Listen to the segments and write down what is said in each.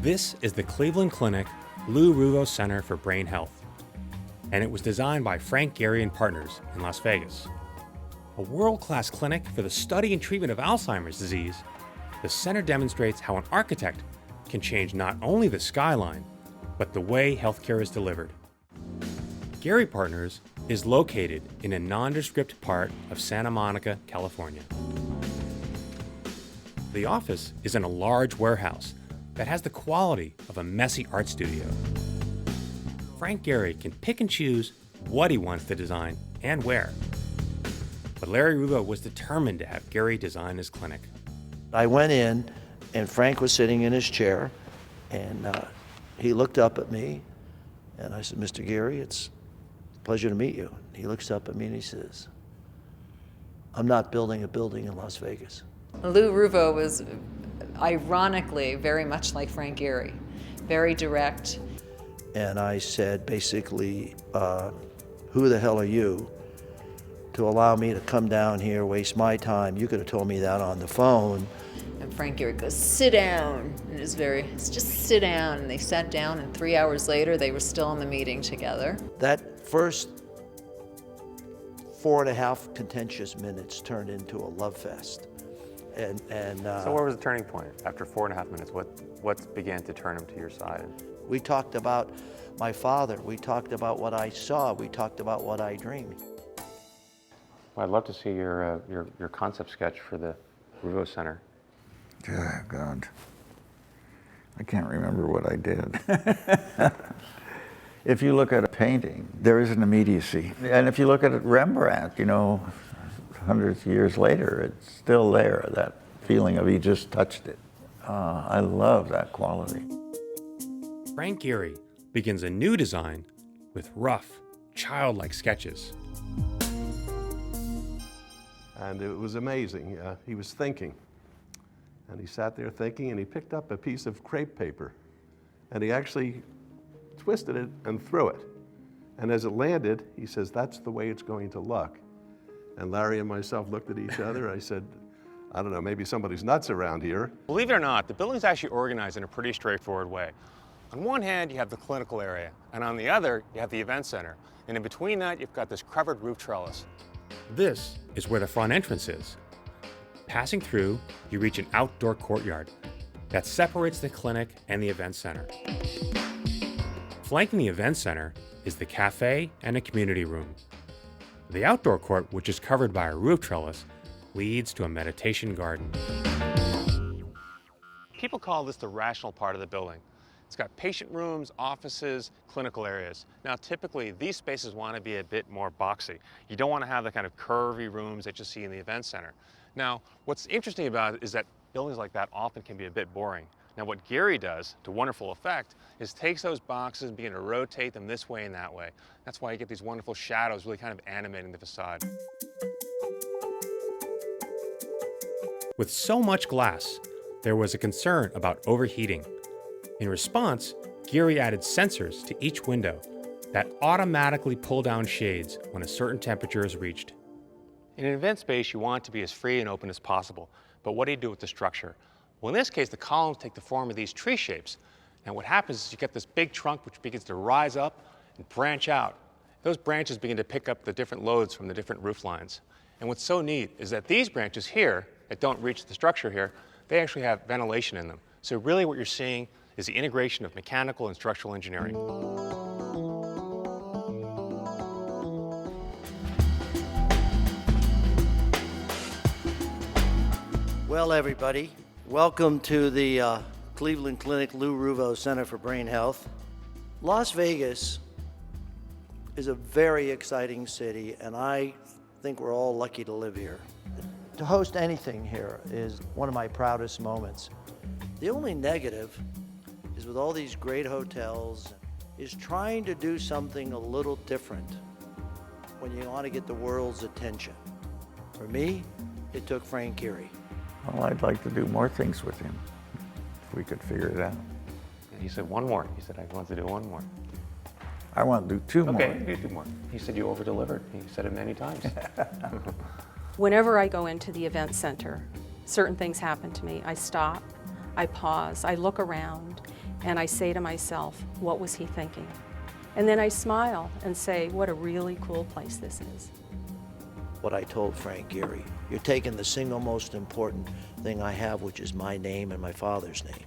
This is the Cleveland Clinic Lou Ruvo Center for Brain Health, and it was designed by Frank Gehry and Partners in Las Vegas. A world-class clinic for the study and treatment of Alzheimer's disease, the center demonstrates how an architect can change not only the skyline, but the way healthcare is delivered. Gehry Partners is located in a nondescript part of Santa Monica, California. The office is in a large warehouse that has the quality of a messy art studio. Frank Gehry can pick and choose what he wants to design and where. But Larry Ruvo was determined to have Gehry design his clinic. I went in, and Frank was sitting in his chair, and he looked up at me, and I said, "Mr. Gehry, it's a pleasure to meet you." He looks up at me and he says, "I'm not building a building in Las Vegas." Lou Ruvo was ironically very much like Frank Gehry, very direct. And I said, basically, who the hell are you to allow me to come down here, waste my time? You could have told me that on the phone. And Frank Gehry goes, "Sit down." And it's just sit down. And they sat down, and 3 hours later, they were still in the meeting together. That first 4.5 contentious minutes turned into a love fest. So where was the turning point? After 4.5 minutes, what began to turn him to your side? We talked about my father. We talked about what I saw. We talked about what I dreamed. Well, I'd love to see your concept sketch for the Ruvo Center. Oh, God. I can't remember what I did. If you look at a painting, there is an immediacy. And if you look at Rembrandt, hundreds of years later, it's still there, that feeling of he just touched it. I love that quality. Frank Gehry begins a new design with rough, childlike sketches. And it was amazing. He was thinking. And he sat there thinking, and he picked up a piece of crepe paper. And he actually twisted it and threw it. And as it landed, he says, "That's the way it's going to look." And Larry and myself looked at each other. I said, "I don't know, maybe somebody's nuts around here." Believe it or not, the building's actually organized in a pretty straightforward way. On one hand, you have the clinical area, and on the other, you have the event center. And in between that, you've got this covered roof trellis. This is where the front entrance is. Passing through, you reach an outdoor courtyard that separates the clinic and the event center. Flanking the event center is the cafe and a community room. The outdoor court, which is covered by a roof trellis, leads to a meditation garden. People call this the rational part of the building. It's got patient rooms, offices, clinical areas. Now, typically, these spaces want to be a bit more boxy. You don't want to have the kind of curvy rooms that you see in the event center. Now, what's interesting about it is that buildings like that often can be a bit boring. Now, what Gehry does, to wonderful effect, is takes those boxes and begin to rotate them this way and that way. That's why you get these wonderful shadows really kind of animating the facade. With so much glass, there was a concern about overheating. In response, Gehry added sensors to each window that automatically pull down shades when a certain temperature is reached. In an event space, you want it to be as free and open as possible, but what do you do with the structure? Well, in this case, the columns take the form of these tree shapes. And what happens is you get this big trunk which begins to rise up and branch out. Those branches begin to pick up the different loads from the different roof lines. And what's so neat is that these branches here that don't reach the structure here, they actually have ventilation in them. So really what you're seeing is the integration of mechanical and structural engineering. Well, everybody, welcome to the Cleveland Clinic Lou Ruvo Center for Brain Health. Las Vegas is a very exciting city, and I think we're all lucky to live here. To host anything here is one of my proudest moments. The only negative is with all these great hotels is trying to do something a little different when you want to get the world's attention. For me, it took Frank Gehry. Well, I'd like to do more things with him, if we could figure it out. He said one more. He said, "I want to do one more." I want to do two more. Okay, you do two more. He said you over-delivered. He said it many times. Whenever I go into the event center, certain things happen to me. I stop, I pause, I look around, and I say to myself, what was he thinking? And then I smile and say, what a really cool place this is. What I told Frank Gehry, you're taking the single most important thing I have, which is my name and my father's name.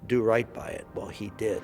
Do right by it. Well, he did.